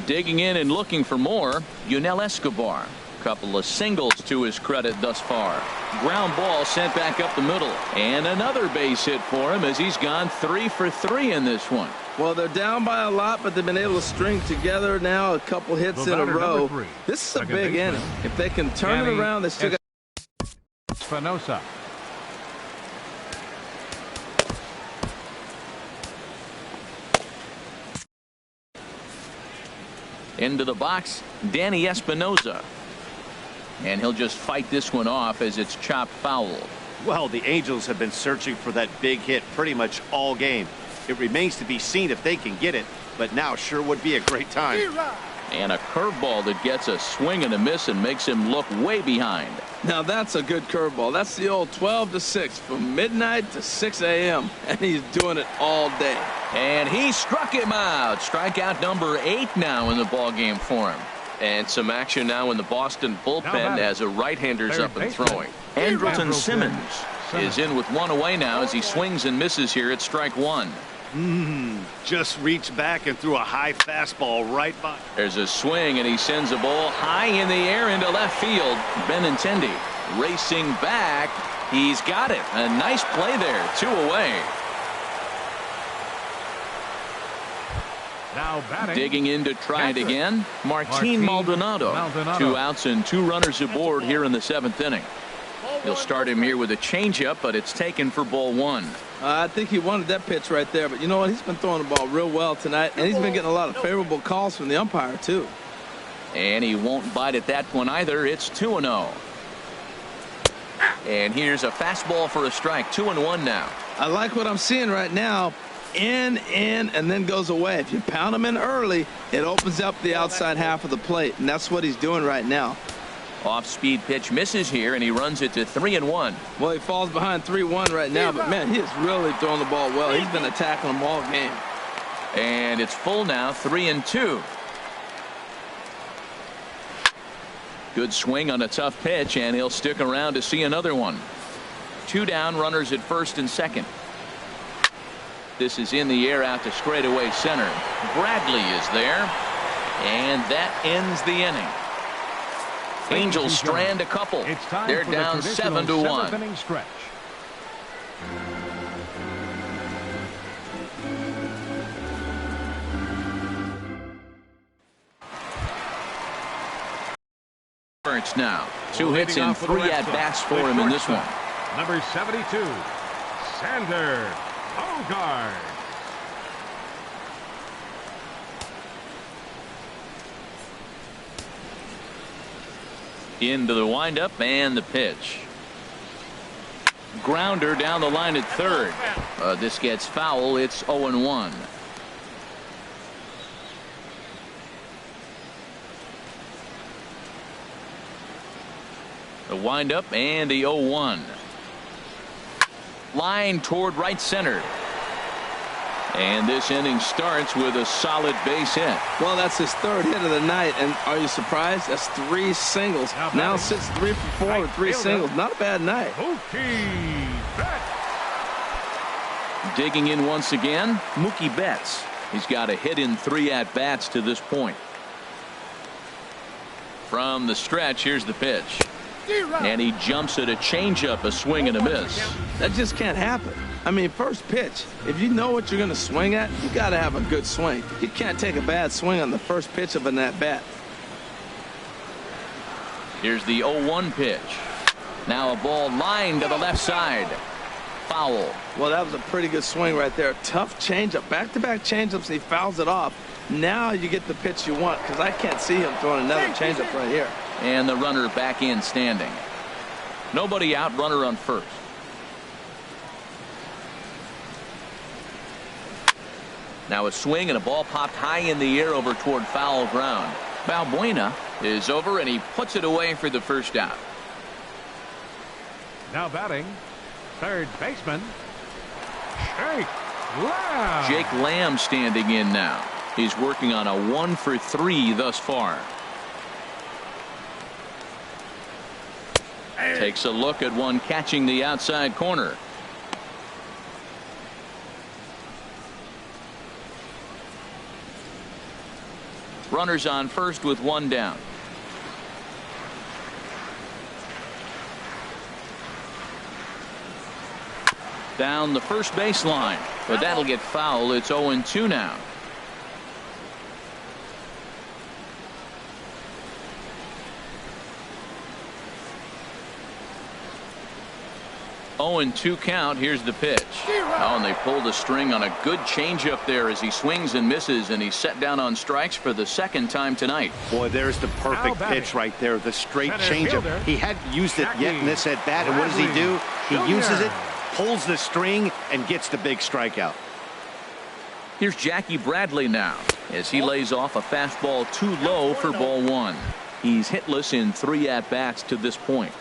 Digging in and looking for more, Yunel Escobar. Couple of singles to his credit thus far. Ground ball sent back up the middle. And another base hit for him as he's gone 3 for 3 in this one. Well, they're down by a lot, but they've been able to string together now a couple hits in a row. This is a big inning. If they can turn it around, they still got Espinosa. Into the box, Danny Espinosa. And he'll just fight this one off as it's chopped foul. Well, the Angels have been searching for that big hit pretty much all game. It remains to be seen if they can get it, but now sure would be a great time. And a curveball that gets a swing and a miss and makes him look way behind. Now that's a good curveball. That's the old 12 to 6 from midnight to 6 a.m. and he's doing it all day. And he struck him out. Strikeout number 8 now in the ball game for him. And some action now in the Boston bullpen as a right-hander's up and throwing. Andrelton Simmons is in with one away now as he swings and misses here at strike 1. Just reached back and threw a high fastball right by. There's a swing, and he sends a ball high in the air into left field. Benintendi racing back. He's got it. A nice play there. 2 away. Now batting. Digging in to try it again. Martin Maldonado. 2 outs and 2 runners aboard here in the 7th inning. He'll start him here with a changeup, but it's taken for ball 1. I think he wanted that pitch right there, but you know what? He's been throwing the ball real well tonight, and he's been getting a lot of favorable calls from the umpire, too. And he won't bite at that one either. It's 2-0. And here's a fastball for a strike. 2-1 now. I like what I'm seeing right now. In, and then goes away. If you pound him in early, it opens up the outside half of the plate, and that's what he's doing right now. Off-speed pitch misses here, and he runs it to 3-1. Well, he falls behind 3-1 right now, but, man, he is really throwing the ball well. He's been attacking them all game. And it's full now, 3-2. Good swing on a tough pitch, and he'll stick around to see another one. 2 down, runners at first and second. This is in the air out to straightaway center. Bradley is there, and that ends the inning. Angels strand a couple. They're down 7-1. Inning stretch. Now 2 hits and 3 at-bats for him in this one. Number 72, Sander Bogart. Into the windup and the pitch. Grounder down the line at third. This gets foul. It's 0-1. The windup and the 0-1. Line toward right center. And this inning starts with a solid base hit. Well, that's his 3rd hit of the night, and are you surprised? That's 3 singles. Now sits 3 for 4 with 3 singles. Not a bad night. Digging in once again, Mookie Betts. He's got a hit in 3 at-bats to this point. From the stretch, here's the pitch. And he jumps at a changeup, a swing and a miss. That just can't happen. I mean, first pitch, if you know what you're going to swing at, you got to have a good swing. You can't take a bad swing on the first pitch of an at-bat. Here's the 0-1 pitch. Now a ball lined to the left side. Foul. Well, that was a pretty good swing right there. Tough changeup. Back-to-back changeups, and he fouls it off. Now you get the pitch you want, because I can't see him throwing another changeup right here. And the runner back in standing. Nobody out, runner on first. Now a swing and a ball popped high in the air over toward foul ground. Balbuena is over, and he puts it away for the first out. Now batting, third baseman, Jake Lamb. Jake Lamb standing in now. He's working on a 1-for-3 thus far. Takes a look at one catching the outside corner. Runners on first with one down. Down the first baseline, but that'll get foul. It's 0-2 now. Oh, and 2 count. Here's the pitch. Oh, and they pulled a string on a good changeup there as he swings and misses, and he's set down on strikes for the second time tonight. Boy, there's the perfect pitch right there. The straight changeup. He hadn't used it yet in this at bat, and what does he do? He uses it, pulls the string, and gets the big strikeout. Here's Jackie Bradley now as he lays off a fastball too low for ball 1. He's hitless in 3 at-bats to this point.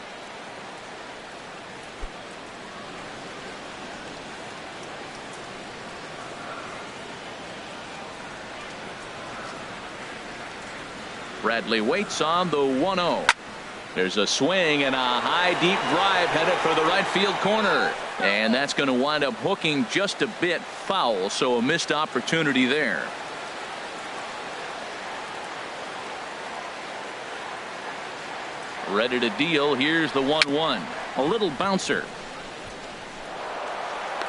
Bradley waits on the 1-0. There's a swing and a high deep drive headed for the right field corner, and that's going to wind up hooking just a bit foul, so a missed opportunity there. Ready to deal. Here's the 1-1. A little bouncer,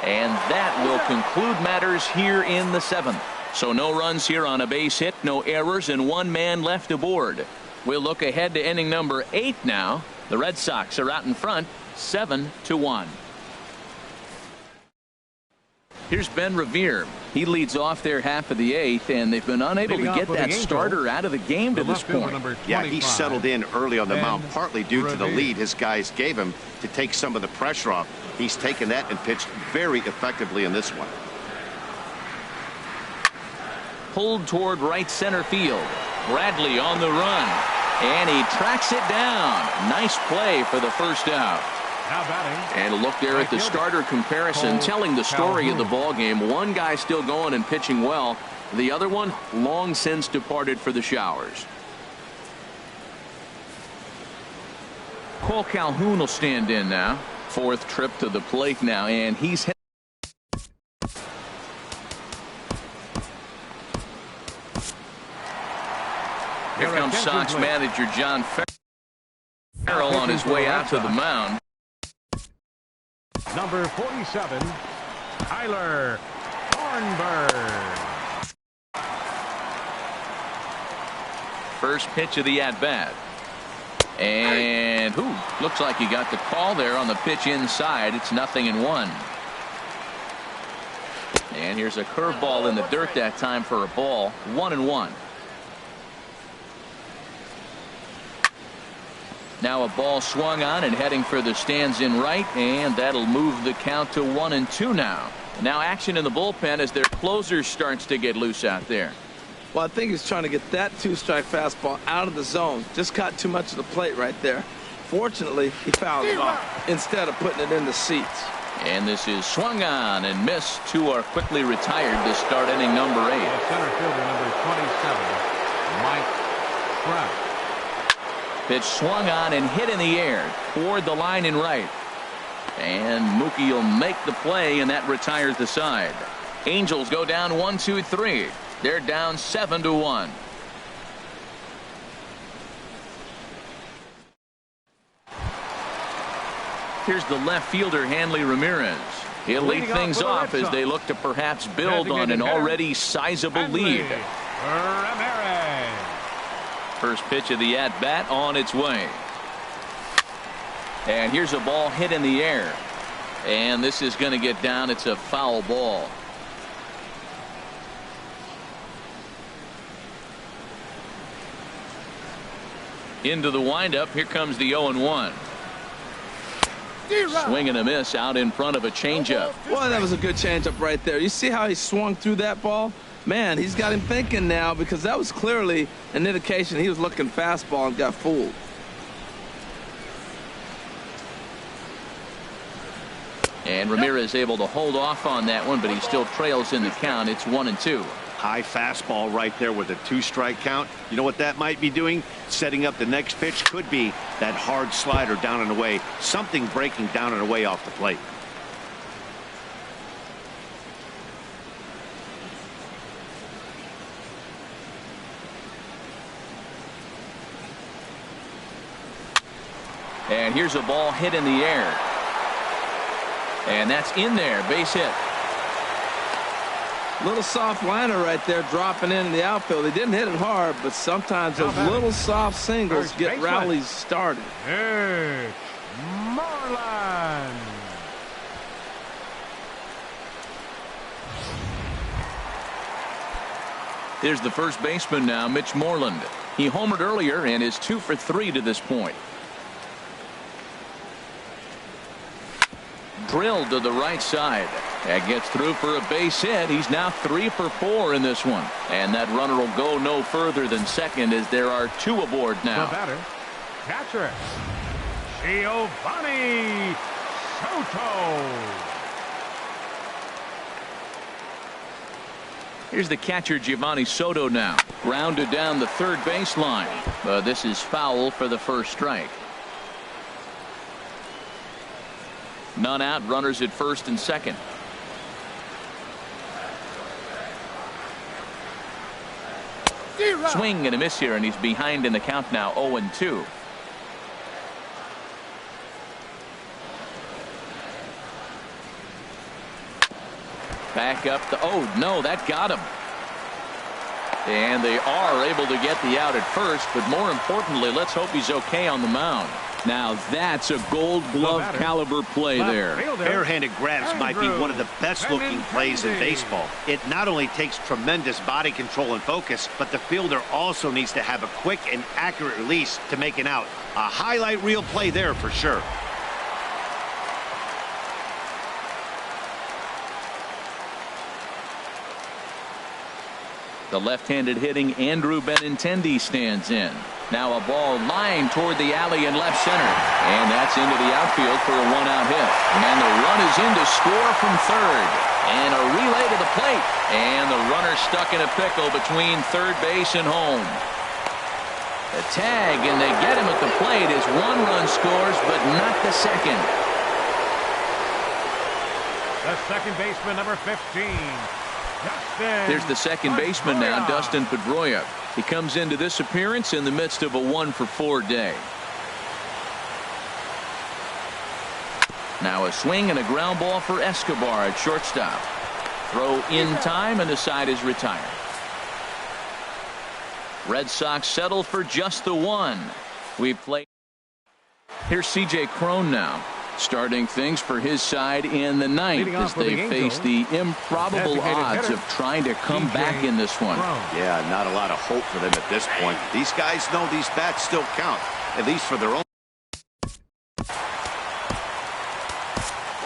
and that will conclude matters here in the 7th. So no runs here on a base hit, no errors, and 1 man left aboard. We'll look ahead to inning number 8 now. The Red Sox are out in front, 7-1. Here's Ben Revere. He leads off their half of the 8th, and they've been unable to get that starter out of the game to this point. Yeah, he settled in early on the mound, partly due to the lead his guys gave him to take some of the pressure off. He's taken that and pitched very effectively in this one. Pulled toward right center field. Bradley on the run, and he tracks it down. Nice play for the first out. Now batting. And a look there at the starter comparison, telling the story of the ball game. One guy still going and pitching well. The other one long since departed for the showers. Cole Calhoun will stand in now. 4th trip to the plate now, and he's hit. Here comes Sox manager John Farrell on his way out to the mound. Number 47, Tyler Thornburg. First pitch of the at-bat. And looks like he got the call there on the pitch inside. It's 0-1. And here's a curveball in the dirt that time for a ball. 1-1. Now a ball swung on and heading for the stands in right, and that'll move the count to 1-2 now. Now action in the bullpen as their closer starts to get loose out there. Well, I think he's trying to get that 2-strike fastball out of the zone. Just caught too much of the plate right there. Fortunately, he fouled it off instead of putting it in the seats. And this is swung on and missed. 2 are quickly retired to start inning number 8. Center fielder number 27, Mike Trout. Pitch swung on and hit in the air toward the line in right. And Mookie will make the play, and that retires the side. Angels go down 1-2-3. They're down 7-1. Here's the left fielder, Hanley Ramirez. He'll lead things off as they look to perhaps build on an already sizable lead. Ramirez. First pitch of the at-bat on its way. And here's a ball hit in the air. And this is going to get down. It's a foul ball. Into the windup. Here comes the 0-1. Swing and a miss out in front of a changeup. Boy, that was a good changeup right there. You see how he swung through that ball? Man, he's got him thinking now, because that was clearly an indication he was looking fastball and got fooled. And Ramirez able to hold off on that one, but he still trails in the count. It's 1-2. High fastball right there with a 2-strike count. You know what that might be doing? Setting up the next pitch. Could be that hard slider down and away. Something breaking down and away off the plate. And here's a ball hit in the air. And that's in there. Base hit. Little soft liner right there, dropping in the outfield. He didn't hit it hard, but sometimes those little soft singles get rallies started. It's Marlin. Here's the first baseman now, Mitch Moreland. He homered earlier and is 2 for 3 to this point. Drilled to the right side. That gets through for a base hit. He's now 3 for 4 in this one. And that runner will go no further than second, as there are 2 aboard now. The batter, catcher, Giovanni Soto. Here's the catcher, Giovanni Soto now. Grounded down the third baseline. This is foul for the first strike. None out, runners at first and second. Swing and a miss here, and he's behind in the count now, 0-2. Back up the, oh no, that got him. And they are able to get the out at first, but more importantly, let's hope he's okay on the mound. Now that's a Gold Glove caliber play there. Barehanded grabs might be one of the best looking plays in baseball. It not only takes tremendous body control and focus, but the fielder also needs to have a quick and accurate release to make an out. A highlight reel play there for sure. The left-handed hitting Andrew Benintendi stands in. Now a ball lined toward the alley in left center. And that's into the outfield for a 1-out hit. And the run is in to score from third. And a relay to the plate. And the runner stuck in a pickle between third base and home. The tag, and they get him at the plate as 1 run scores, but not the second. The second baseman, number 15. There's the second baseman now, Dustin Pedroia. He comes into this appearance in the midst of a 1 for 4 day. Now a swing and a ground ball for Escobar at shortstop. Throw in time, and the side is retired. Red Sox settle for just the 1. We play. Here's C.J. Cron now, starting things for his side in the 9th as they face the improbable odds of trying to come back in this one. Yeah, not a lot of hope for them at this point. These guys know these bats still count, at least for their own.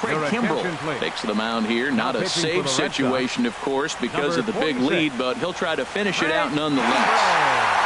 Craig Kimbrell takes the mound here. Not a safe situation, of course, because of the big lead, but he'll try to finish it out nonetheless.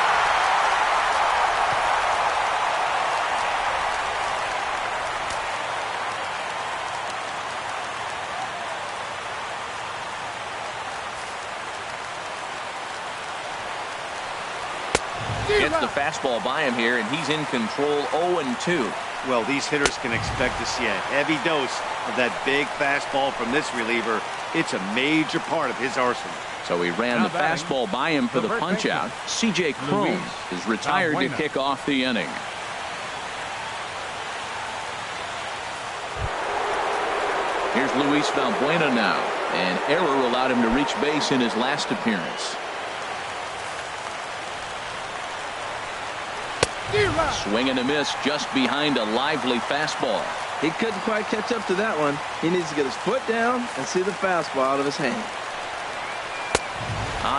Gets the fastball by him here, and he's in control, 0-2. Well, these hitters can expect to see a heavy dose of that big fastball from this reliever. It's a major part of his arsenal. So he ran the fastball by him for the punch-out. C.J. Cron is retired to kick off the inning. Here's Luis Valbuena now. An error allowed him to reach base in his last appearance. Swing and a miss just behind a lively fastball. He couldn't quite catch up to that one. He needs to get his foot down and see the fastball out of his hand.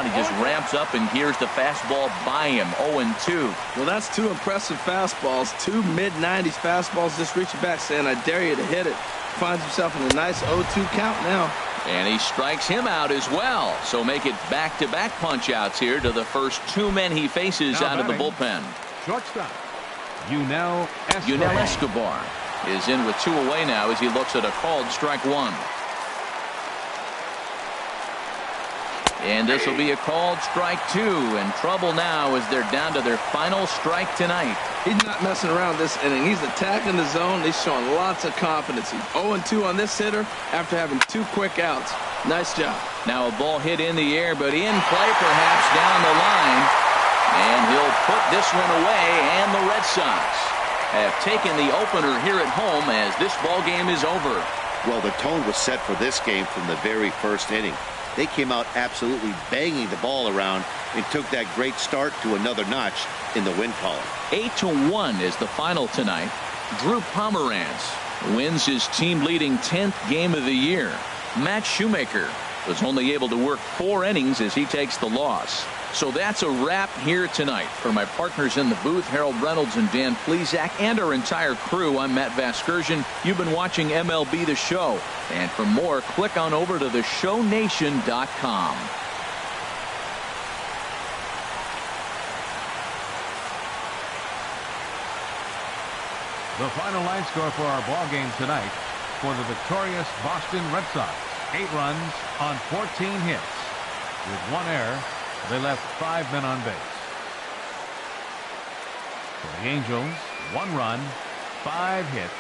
He just ramps up and hears the fastball by him. 0-2. Well, that's two impressive fastballs. Two mid-90s fastballs just reaching back saying, I dare you to hit it. Finds himself in a nice 0-2 count now. And he strikes him out as well. So make it back-to-back punch-outs here to the first two men he faces out of the bullpen. Shortstop, Yunel Escobar is in with 2 away now as he looks at a called strike 1. And this will be a called strike 2. And trouble now as they're down to their final strike tonight. He's not messing around this inning. He's attacking the zone. He's showing lots of confidence. He's 0-2 on this hitter after having 2 quick outs. Nice job. Now a ball hit in the air, but in play perhaps down the line. And he'll put this one away, and the Red Sox have taken the opener here at home as this ball game is over. Well, the tone was set for this game from the very first inning. They came out absolutely banging the ball around and took that great start to another notch in the win column. 8-1 is the final tonight. Drew Pomeranz wins his team-leading 10th game of the year. Matt Shoemaker was only able to work 4 innings as he takes the loss. So that's a wrap here tonight. For my partners in the booth, Harold Reynolds and Dan Plesac, and our entire crew, I'm Matt Vasgersian. You've been watching MLB The Show. And for more, click on over to theshownation.com. The final line score for our ball game tonight for the victorious Boston Red Sox. 8 runs on 14 hits. With 1 error, they left 5 men on base. For the Angels, 1 run, 5 hits,